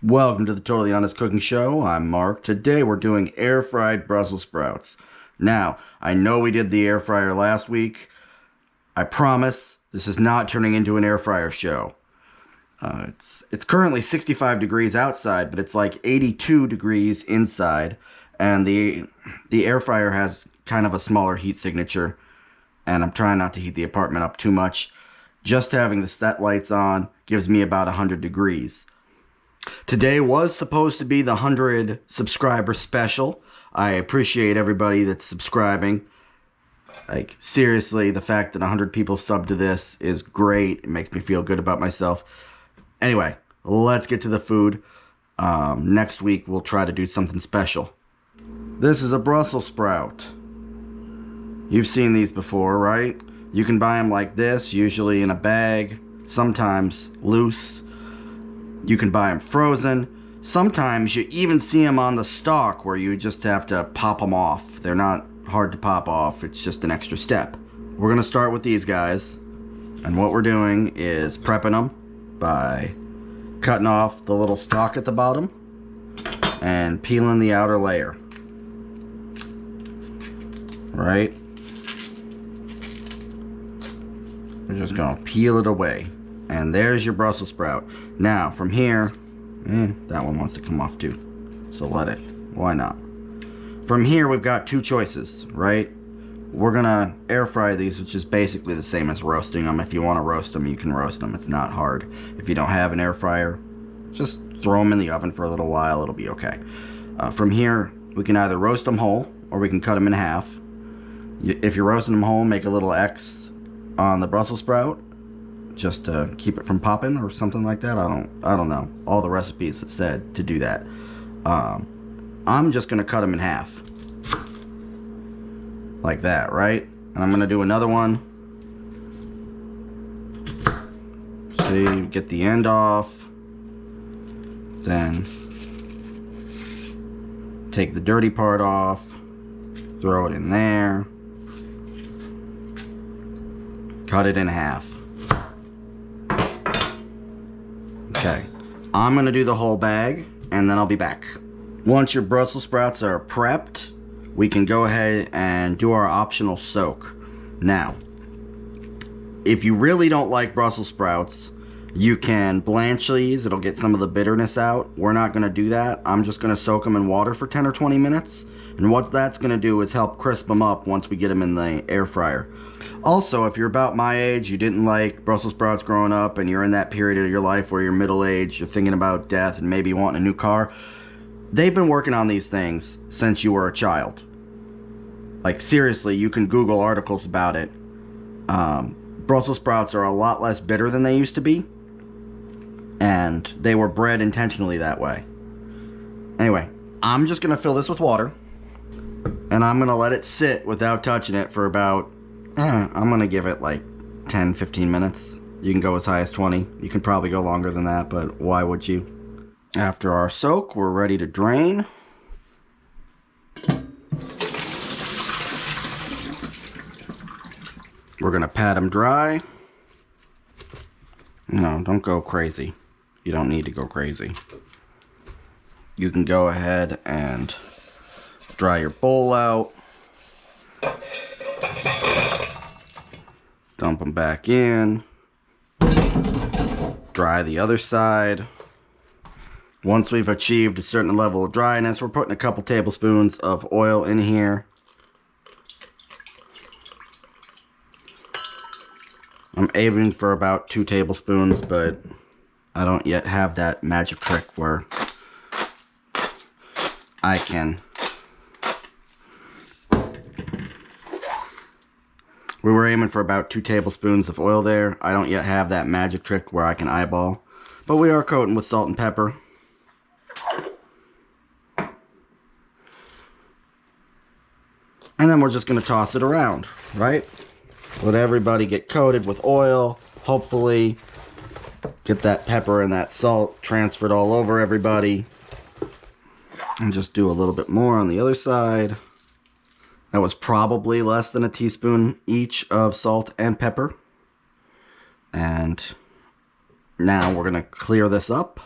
Welcome to the Totally Honest Cooking Show. I'm Mark. Today we're doing air-fried Brussels sprouts. Now, I know we did the air fryer last week. I promise this is not turning into an air fryer show. It's currently 65 degrees outside, but it's like 82 degrees inside. And the air fryer has kind of a smaller heat signature. And I'm trying not to heat the apartment up too much. Just having the set lights on gives me about 100 degrees. Today was supposed to be the 100 subscriber special. I appreciate everybody that's subscribing. Like, seriously, the fact that 100 people sub to this is great. It makes me feel good about myself. Anyway, let's get to the food. Next week, we'll try to do something special. This is a Brussels sprout. You've seen these before, right? You can buy them like this, usually in a bag, sometimes loose. You can buy them frozen. Sometimes you even see them on the stalk where you just have to pop them off. They're not hard to pop off. It's just an extra step. We're going to start with these guys. And what we're doing is prepping them by cutting off the little stalk at the bottom and peeling the outer layer. Right? We're just going to peel it away. And there's your Brussels sprout. Now, from here, that one wants to come off too. So let it. Why not? From here, we've got two choices, right? We're going to air fry these, which is basically the same as roasting them. If you want to roast them, you can roast them. It's not hard. If you don't have an air fryer, just throw them in the oven for a little while. It'll be okay. From here, we can either roast them whole, or we can cut them in half. If you're roasting them whole, make a little X on the Brussels sprout, just to keep it from popping or something like that. I don't know all the recipes that said to do that. I'm just gonna cut them in half like that, right? And I'm gonna do another one. See, get the end off, then take the dirty part off, throw it in there, cut it in half. Okay, I'm going to do the whole bag, and then I'll be back. Once your Brussels sprouts are prepped, we can go ahead and do our optional soak. Now, if you really don't like Brussels sprouts, you can blanch these. It'll get some of the bitterness out. We're not going to do that. I'm just going to soak them in water for 10 or 20 minutes. And what that's going to do is help crisp them up once we get them in the air fryer. Also, if you're about my age, you didn't like Brussels sprouts growing up, and you're in that period of your life where you're middle-aged, you're thinking about death and maybe wanting a new car, they've been working on these things since you were a child. Like, seriously, you can Google articles about it. Brussels sprouts are a lot less bitter than they used to be, and they were bred intentionally that way. Anyway, I'm just going to fill this with water, and I'm going to let it sit without touching it for about I'm going to give it like 10-15 minutes. You can go as high as 20. You can probably go longer than that, but why would you? After our soak, we're ready to drain. We're going to pat them dry. No, don't go crazy. You don't need to go crazy. You can go ahead and dry your bowl out. Dump them back in. Dry the other side. Once we've achieved a certain level of dryness, we're putting a couple tablespoons of oil in here. I'm aiming for about 2 tablespoons, but I don't yet have that magic trick where I can. We were aiming for about 2 tablespoons of oil there. I don't yet have that magic trick where I can eyeball. But we are coating with salt and pepper. And then we're just going to toss it around, right? Let everybody get coated with oil. Hopefully get that pepper and that salt transferred all over everybody. And just do a little bit more on the other side. That was probably less than a teaspoon each of salt and pepper. And now we're going to clear this up.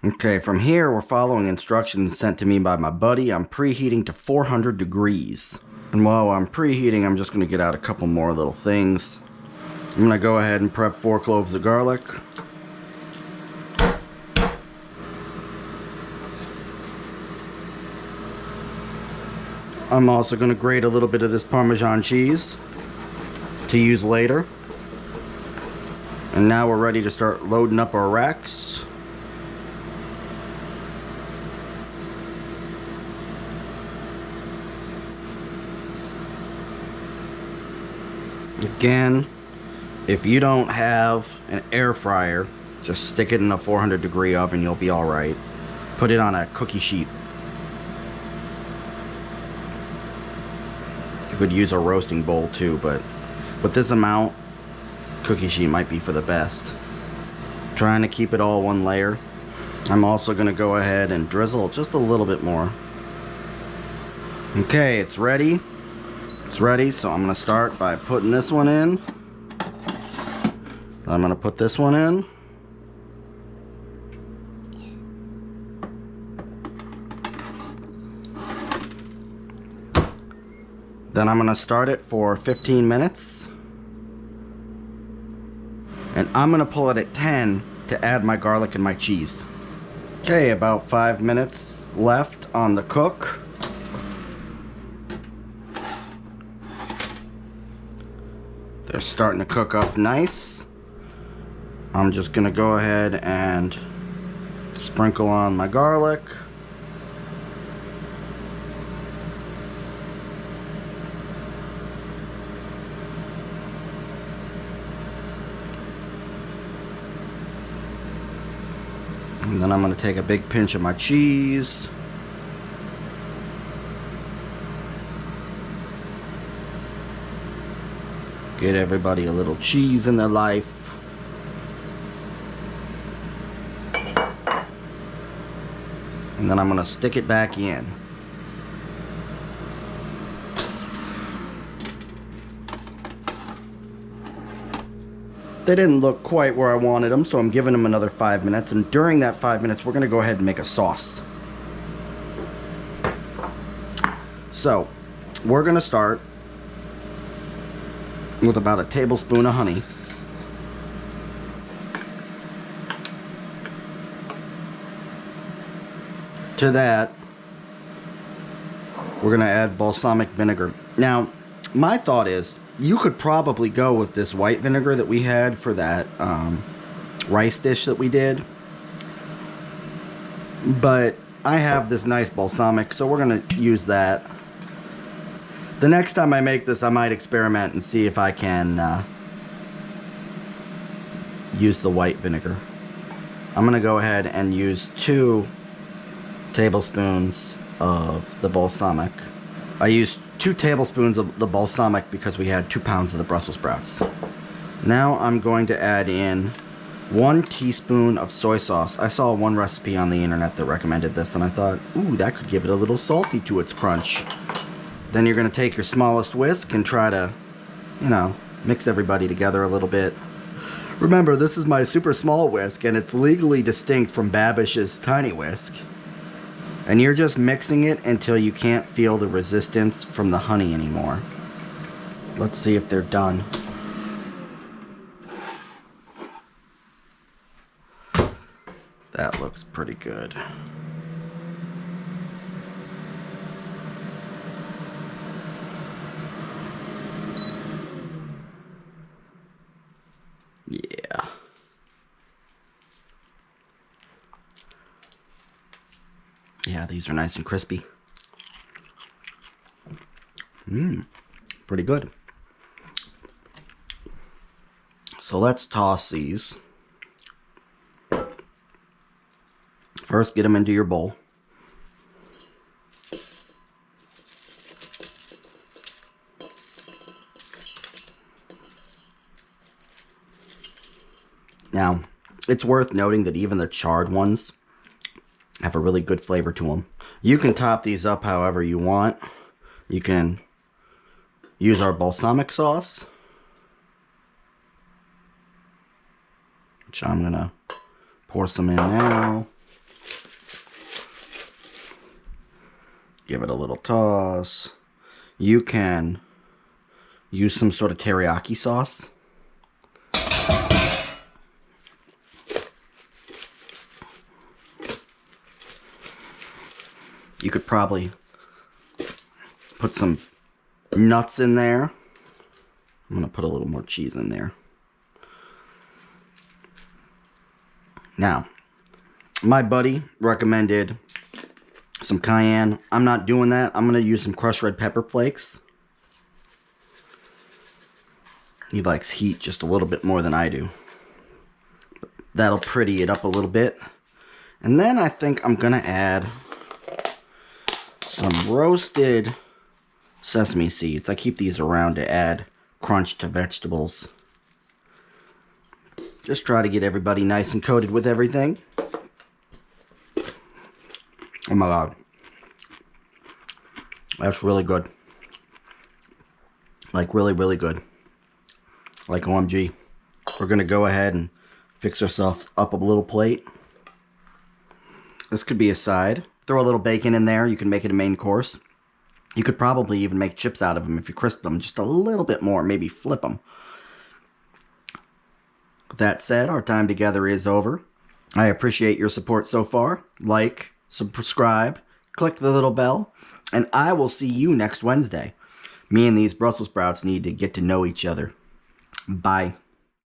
Okay, from here we're following instructions sent to me by my buddy. I'm preheating to 400 degrees. And while I'm preheating, I'm just going to get out a couple more little things. I'm going to go ahead and prep 4 cloves of garlic. I'm also going to grate a little bit of this Parmesan cheese to use later. And now we're ready to start loading up our racks. Again, if you don't have an air fryer, just stick it in a 400 degree oven, you'll be alright. Put it on a cookie sheet. You could use a roasting bowl too, but with this amount, cookie sheet might be for the best. Trying to keep it all one layer. I'm also going to go ahead and drizzle just a little bit more. Okay, it's ready. It's ready, so I'm going to start by putting this one in. I'm going to put this one in. Then I'm going to start it for 15 minutes. And I'm going to pull it at 10 to add my garlic and my cheese. Okay, about 5 minutes left on the cook. They're starting to cook up nice. I'm just going to go ahead and sprinkle on my garlic. And then I'm going to take a big pinch of my cheese. Get everybody a little cheese in their life. And then I'm going to stick it back in. They didn't look quite where I wanted them, so I'm giving them another 5 minutes. And during that 5 minutes, we're going to go ahead and make a sauce. So, we're going to start with about a tablespoon of honey. To that, we're going to add balsamic vinegar. Now, my thought is, you could probably go with this white vinegar that we had for that rice dish that we did. But I have this nice balsamic, so we're going to use that. The next time I make this, I might experiment and see if I can use the white vinegar. I'm going to go ahead and use 2 tablespoons of the balsamic. I used 2 tablespoons of the balsamic because we had 2 pounds of the Brussels sprouts. Now I'm going to add in 1 teaspoon of soy sauce. I saw one recipe on the internet that recommended this, and I thought, ooh, that could give it a little salty to its crunch. Then you're going to take your smallest whisk and try to, you know, mix everybody together a little bit. Remember, this is my super small whisk, and it's legally distinct from Babish's tiny whisk. And you're just mixing it until you can't feel the resistance from the honey anymore. Let's see if they're done. That looks pretty good. Yeah. Yeah, these are nice and crispy. Pretty good. So let's toss these. First, get them into your bowl. Now, it's worth noting that even the charred ones have a really good flavor to them. You can top these up however you want. You can use our balsamic sauce, which I'm gonna pour some in now. Give it a little toss. You can use some sort of teriyaki sauce. You could probably put some nuts in there. I'm going to put a little more cheese in there. Now, my buddy recommended some cayenne. I'm not doing that. I'm going to use some crushed red pepper flakes. He likes heat just a little bit more than I do. That'll pretty it up a little bit. And then I think I'm going to add some roasted sesame seeds. I keep these around to add crunch to vegetables. Just try to get everybody nice and coated with everything. Oh my god. That's really good. Like really, really good. Like OMG. We're going to go ahead and fix ourselves up a little plate. This could be a side. Throw a little bacon in there. You can make it a main course. You could probably even make chips out of them if you crisp them just a little bit more. Maybe flip them. With that said, our time together is over. I appreciate your support so far. Like, subscribe, click the little bell, and I will see you next Wednesday. Me and these Brussels sprouts need to get to know each other. Bye.